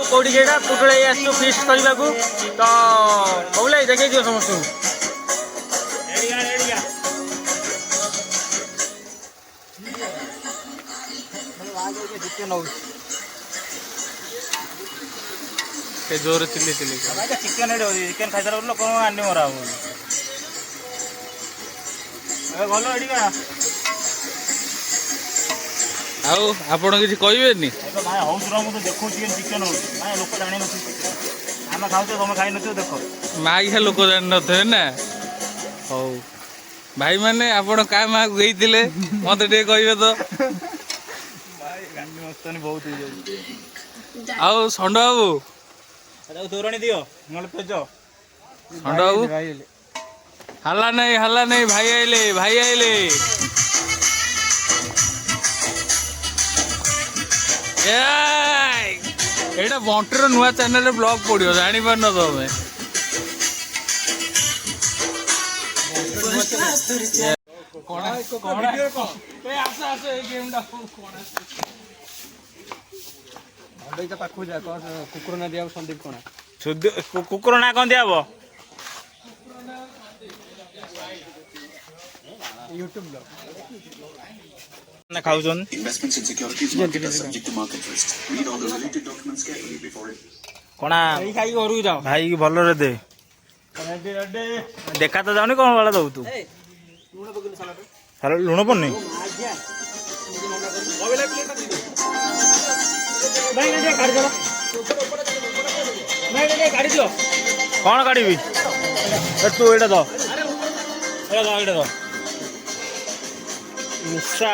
कौटी जेटा पुटुलाई आसु फिस्ट करने को तो बोले देखे दियो समस्त जोर चिल्ली चिल्ली चिकेन चिकेन खाई सारा लोक आनी मरा गल एडिका आपण किसी कहबेनी भाई हूँ तो देखो चिकेन हो लोक जानी आम खाऊ तुम खाई न देख मागिया लोक जान थे ना हौ भाई मैंने आपण क्या माँ गई मत कहे तो बहुत आउ षंड बाबू तोरणी दियो नल पेज षंड बाबू हल्ला नहीं भाई आइले एटा बंटर नुआ चैनल ब्लॉग पड़ो जानी पार न तुम्हें कुकुर ना दिया संदीप कणा कुकुर ना कौन दिया यूट्यूब ना खाऊछन Investments in securities market are subject to market risk. Read all the related documents carefully before it. कोना भाई की भल रे दे देखा तो जाऊनी कौन वाला दऊ तू लुण पड़नी कौन काढ़ी तू एटा दो निशा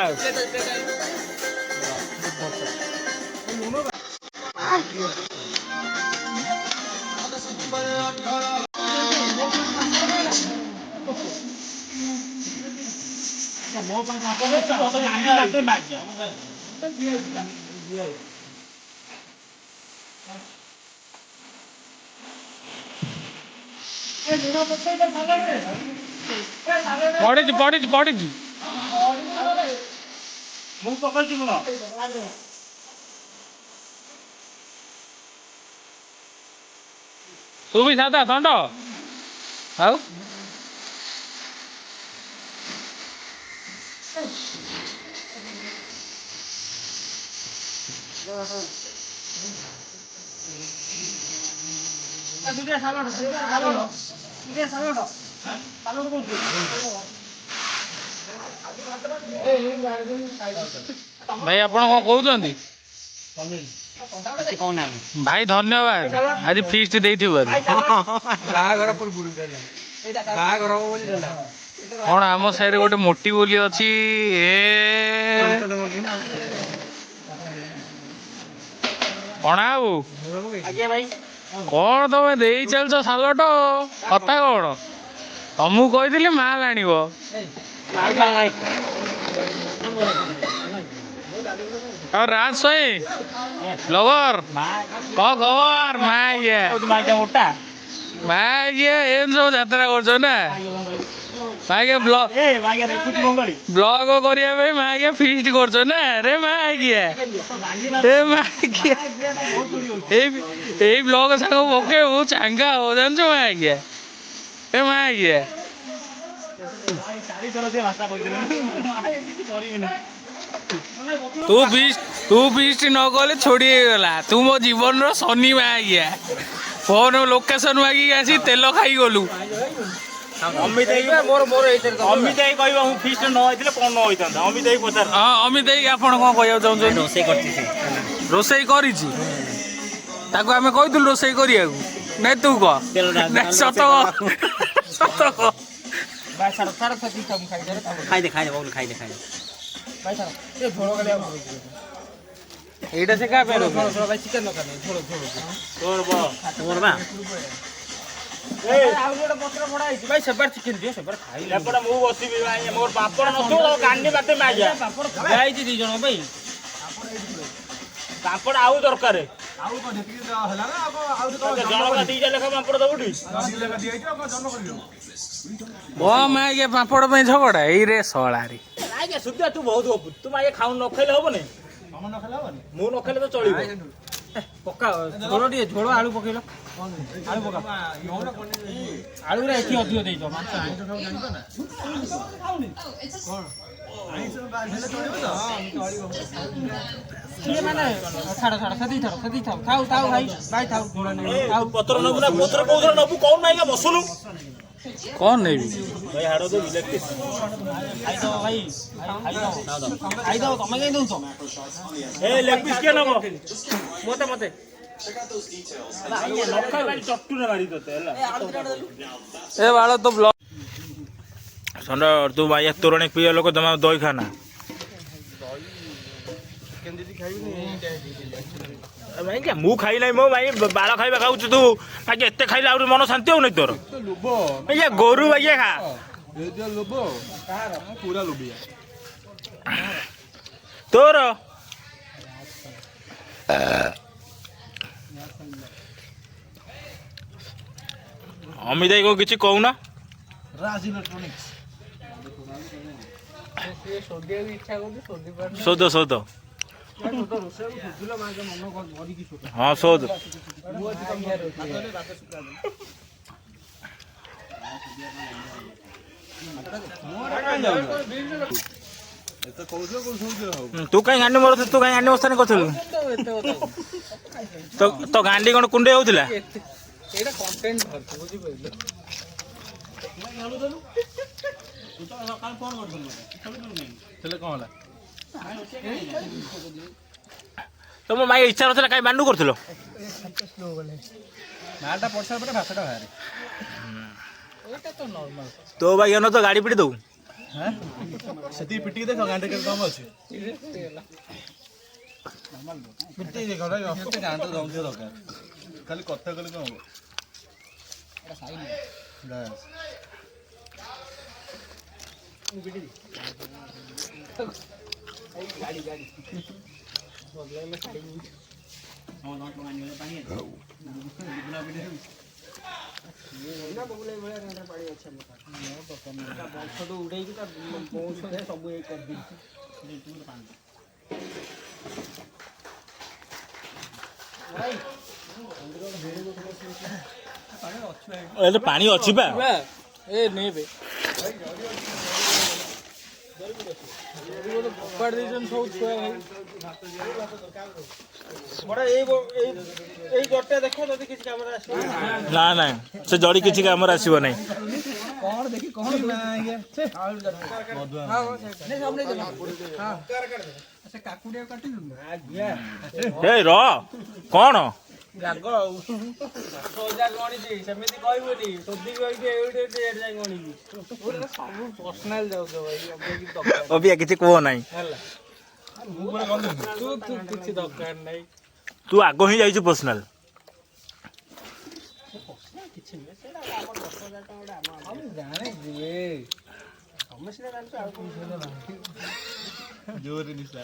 पड़ी ମୁଁ ପକଉଛି କଣ तू भी सादा षंड आउ भाई आपण कौन कहते भाई धन्यवाद आज फीस्ट कौन आम साइड गोटे मोटी बोली अच्छी कौन आउ कौन तुम दे चलच सालट कथा कौन तुमको कही माल आण और राज सोई लवर कौन खबर मोटा एम सब यात्रा कर ब्लॉग करने फिस्ट कर ब्लॉग सांग पके चांगा हो जान मागिया ए मागिया तू बीस्ट न कले छोड़ी गला तू मो जीवन रो शनि मागिया फोन लोकेशन मागिक आसी तेल खाई गलु अमित अमित फिस्ट न कौन न अमित पचार हाँ अमित आपण कौन कह रोसई कर आम कही रोसई करा नहीं तू कह सत खाई दे এইটা से क्या पेरो भाई चिकन दरकार नहीं झोल तोर बा ए आउ गोटे पत्र पड़ा है भाई सेबर चिकन दियो सेबर खाई लेपड़ा मु बसिबी भाई मोर पापड़ न तो कान्नी बाटे मा गया पापड़ खाई दी जण भाई पापड़ आउ दरकार ଜଣକା ଦିଟା ଲେଖା ପାମ୍ପଡ଼ ଦବୁଟି ମାଇକିଆ ପାମ୍ପଡ଼ ପାଇଁ ଝଗଡ଼ା ଏଇରେ ଶଳାରେ। ଆଜ୍ଞା ସୁଧିଆ ତୁ ବହୁତ ଗପୁ ତୁ ଆଜ୍ଞା ଖାଉ ନ ଖାଇଲେ ହବନି ମୁଁ ନ ଖାଇଲେ ତ ଚଳିବ ପକା ଝୋଳ ଟିକେ ଝୋଳ ଆଳୁ ପକେଇଲ ଆଳୁ ପକା ଆଳୁରେ ଏଠି ଅଧିକ ଦେଇଛ ମାଛ କିଏ ମାନେ ଛାଡ଼ ସେତିକି ଥାଉ ଥାଉ ଭାଇ ଥାଉ ଆଉ ପତ୍ର ନବୁ ନା ପତ୍ର କୋଉଥର ନବୁ କହୁନୁ ଆଜ୍ଞା ବସୁନୁ କ'ଣ ନେବି? ଭାଇ ହାଡ଼ ଦେବି ଲେଖିସ୍ ଖାଇଦବ ଭାଇ ଖାଇଦବ ତମେ କାହିଁ ଦଉଛ ଏ ଲେଗ ପିସ୍ କିଏ ନବ ମତେ ଚଟୁରେ ମାରି ତତେ ହେଲା ଏ ବାଳ ତ ବ୍ଲକ୍ ଷଣ୍ଢ ତୁ ଭାଇ ତୋରଣୀ ପିଇବା ଲୋକ ଜମା ଦହି ଖାନା ଆଜ୍ଞା ମୁଁ ଖାଇ ନାହିଁ ମୋ ଭାଇ ବାଳ ଖାଇବା ଖାଉଛୁ ତୁ ଆଜ୍ଞା ଏତେ ଖାଇଲେ ଆହୁରି ମନ ଶାନ୍ତି ହଉନି ତୋର ଆଜ୍ଞା ଗୋରୁ ଆଜ୍ଞା ଖା ପୁରା ଲୋଭିଆ ତୋର ଅମିତ ଭାଇ କଣ କିଛି କହୁନା ସୋଦ ହଁ ସୋଦ ତୁ କାଇଁ ଗାଣ୍ଡି ମରୁଛୁ ତୁ କାଇଁ ଗାଣ୍ଡି ବସ୍ତାନି କରୁଥିଲୁ ତ ଗାଣ୍ଡି କଣ କୁଣ୍ଡେଇ ହଉଥିଲା ତମ ମାଇ ଇଚ୍ଛା ନଥିଲା କାଇଁ ବାଣ୍ଡୁ କରୁଥିଲ ତୋ ଭାଇ ତ ଗାଡି ପିଟି ଦଉ ସେତିକି ପିଟିକି ଦେଖ ଗାଁରେ କେତେ ଦମ ଅଛି ପିଟି ଦେଖ ଗାଁରେ ଦମ ଥିବା ଦରକାର ଖାଲି କଥା କଲେ କଣ ହବ ଉଡେଇକି ସବୁ ପାଣି ଅଛି ବା ଏ ନେବେ ସବୁ ଛୁଆ ଏଇ ଗୋଟେ ଦେଖ ଯଦି କିଛି କାମରେ ଆସିବ ନା ନାଇଁ ସେ ଜଡି କିଛି କାମରେ ଆସିବ ନାହିଁ କଣ ଦେଖି କଣ କାକୁଡିଆ କାଟିଲୁ ଏ ର କଣ ରାଗ ଆଉ ଗଣିଛି ସେମିତି କହିବୁନି ସୋଦି କହିକି ଏଇଠି ଯାଇ ଗଣିବି ସବୁ ପର୍ସନାଲ ଯାଉଛ ଭାଇ ଅବିକା କିଛି କୁହ ନାହିଁ ହେଲା ତୁ କିଛି ଦରକାର ନାହିଁ ତୁ ଆଗ ହିଁ ଯାଇଛୁ ପର୍ସନାଲ କିଛି ନୁହେଁ ସେଇଟା ଆମ 10,000 ଟଙ୍କା ଆମେ ଜାଣିଛୁ ତମେ ସେଟା ଜାଣିଛ ଆଉ କଣ ଜୋରରେ ନିଶା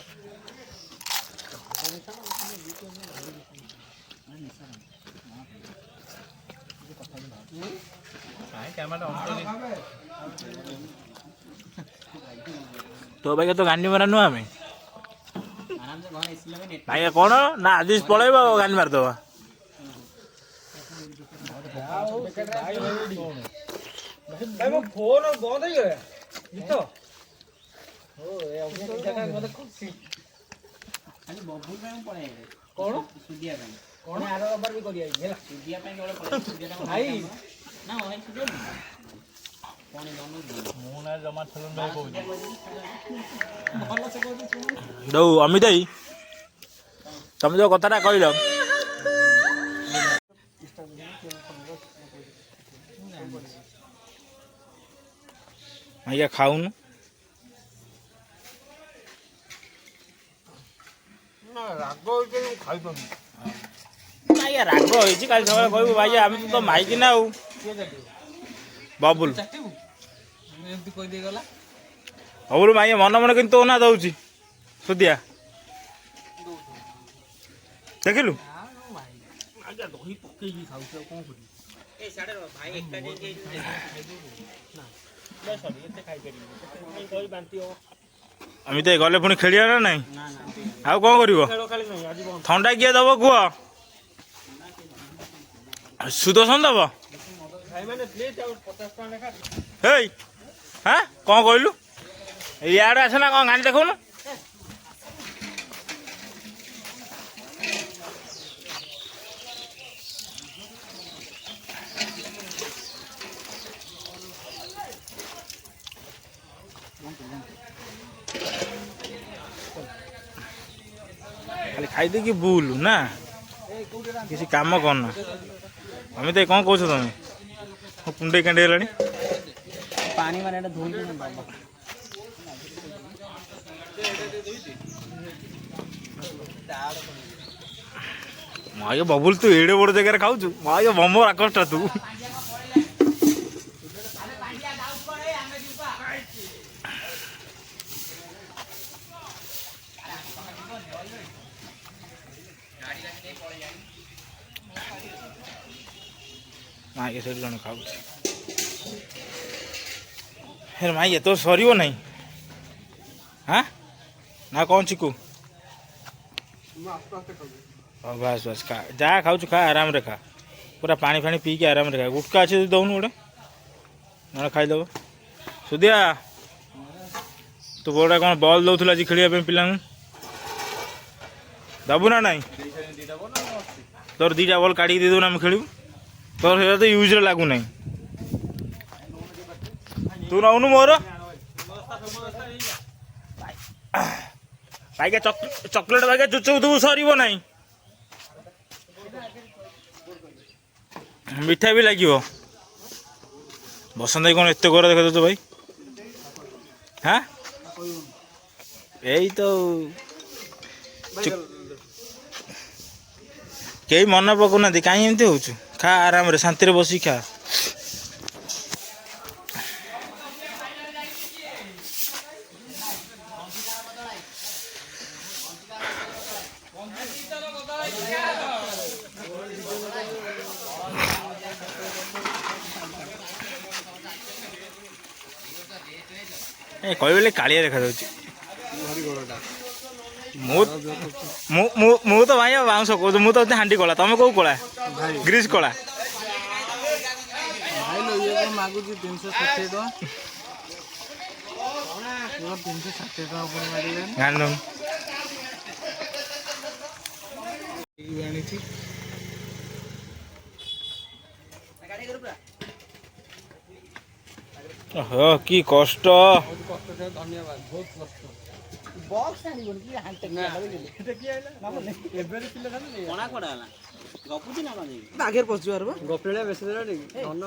ତୋ ଭାଇ ତ ଗାଣ୍ଡି ମାରା ନୁହଁ ଆମେ ଭାଇ କଣ ନା ଆଜି ପଳେଇବ ଗାଣ୍ଡି ମାରିଦବା ଫୋନ ବନ୍ଦ ହେଇଗଲା କଣ ସୁଧିଆ ପାଇଁ କଣ ଆର ରବାର ବି କରି ଆଇଛି ହେଲା ସୁଧିଆ ପାଇଁ ଭାଇ ନା ମୁଁ ନା ଜମା ଦଉ ଅମିତ ଭାଇ ତମେ ଯୋଉ କଥାଟା କହିଲ ଆଜ୍ଞା ଖାଉନୁ ରାଗ ଖାଇପାରୁନି ଆଜ୍ଞା ରାଗ ହେଇଛି କାଲି ସକାଳେ କହିବୁ ଭାଇ ଆମେ ତ ମାଇକି ନା ଆଉ ବବୁଲ ଏମିତି କହିଦେଇଗଲା ବବୁଲ ମାଇ ମନ ମନେ କିନ୍ତୁ ତୋ ନା ଦଉଛି ସୁଧିଆ ଦେଖିଲୁ ଦହି ପକେଇକି ଖାଉଛୁ ଆଉ କ'ଣ କରିବି ଦହି ବାନ୍ତି ହବ ଏମିତି ଗଲେ ପୁଣି ଖେଳିବା ନା ନାଇଁ ଆଉ କ'ଣ କରିବ ଥଣ୍ଡା କିଏ ଦବ କୁହ ସୁଦର୍ଶନ ଦବ ହେଇ ହଁ କ'ଣ କହିଲୁ ଇଆଡ଼େ ଆସ ନା କ'ଣ ଗାଣ୍ଡି ଦେଖଉନୁ ଖାଲି ଖାଇଦେଇକି ବୁଲୁ ନା କିଛି କାମ କରନା ଆମେ ତ କ'ଣ କହୁଛ ତମେ ମୋ କୁଣ୍ଡେଇ କାଣ୍ଡେଇ ହେଲାଣି ପାଣି ମାନେ ଏଟା ଧୋଇ ମାୟ ବବୁଲ ତୁ ଏଡ଼େ ବଡ଼ ଜାଗାରେ ଖାଉଛୁ ମାୟ ବମ ରାକସଟା ତୁ ମାଇକେ ସେଠି ଜଣେ ଖାଉଛି ହେ ମାଇକେ ତୋର ସରିବ ନାହିଁ ହଁ ନା କ'ଣ ଚିକୁ ବାସ୍ ବାସ୍ ଖା ଯାହା ଖାଉଛୁ ଖା ଆରାମରେ ଖା ପୁରା ପାଣି ଫାଣି ପିଇକି ଆରାମରେ ଖା ଗୁଟକା ଅଛି ଯଦି ଦେଉନୁ ଗୋଟେ ନହେଲେ ଖାଇଦେବ ସୁଧିଆ ତୁ ବୋଉଟା କ'ଣ ବଲ୍ ଦେଉଥିଲୁ ଆଜି ଖେଳିବା ପାଇଁ ପିଲାଙ୍କୁ ଦେବୁ ନା ନାହିଁ ତୋର 2ଟା ବଲ୍ କାଢ଼ିକି ଦେଇଦେବୁ ନା ଆମେ ଖେଳିବୁ ତୋର ସେଇଟା ତ ୟୁଜ୍ରେ ଲାଗୁନାହିଁ ତୁ ନଉନୁ ମୋର ଭାଇକା ଚକୋଲେଟ୍ ଭାଇକା ଚୁଚଉଥିବୁ ସରିବ ନାହିଁ ମିଠା ବି ଲାଗିବ ବସନ୍ତ ଭାଇ କ'ଣ ଏତେ ଗୋରା ଦେଖାଯାଉଛ ଭାଇ ହାଁ ଏଇ ତ କେହି ମନେ ପକାଉନାହାନ୍ତି କାହିଁ ଏମିତି ହଉଛୁ ଖା ଆରାମରେ ଶାନ୍ତିରେ ବସିକି ଖା କହିଲେ କାଳିଆ ଦେଖାଯାଉଛି ମୁଁ ତ ଭାଇ ବାଉଁଶ କହୁଛୁ ମୁଁ ତ ହାଣ୍ଡି କଳା ତମେ କୋଉ କଳା ଗ୍ରୀସ୍ କଳା ମାଗୁଛି 360 ଟଙ୍କା 360 ଟଙ୍କା ପୁଣି ମାରିବେନି ଆଣିଛି ଓହୋ କି କଷ୍ଟ ଧନ୍ୟବାଦ ବହୁତ କଷ୍ଟ ବକ୍ସ ଆଣିବନି କି ଆଗରେ ପଶିବାର ଗପିଳିଆ ବେଶୀ ଦେଲା ଧନ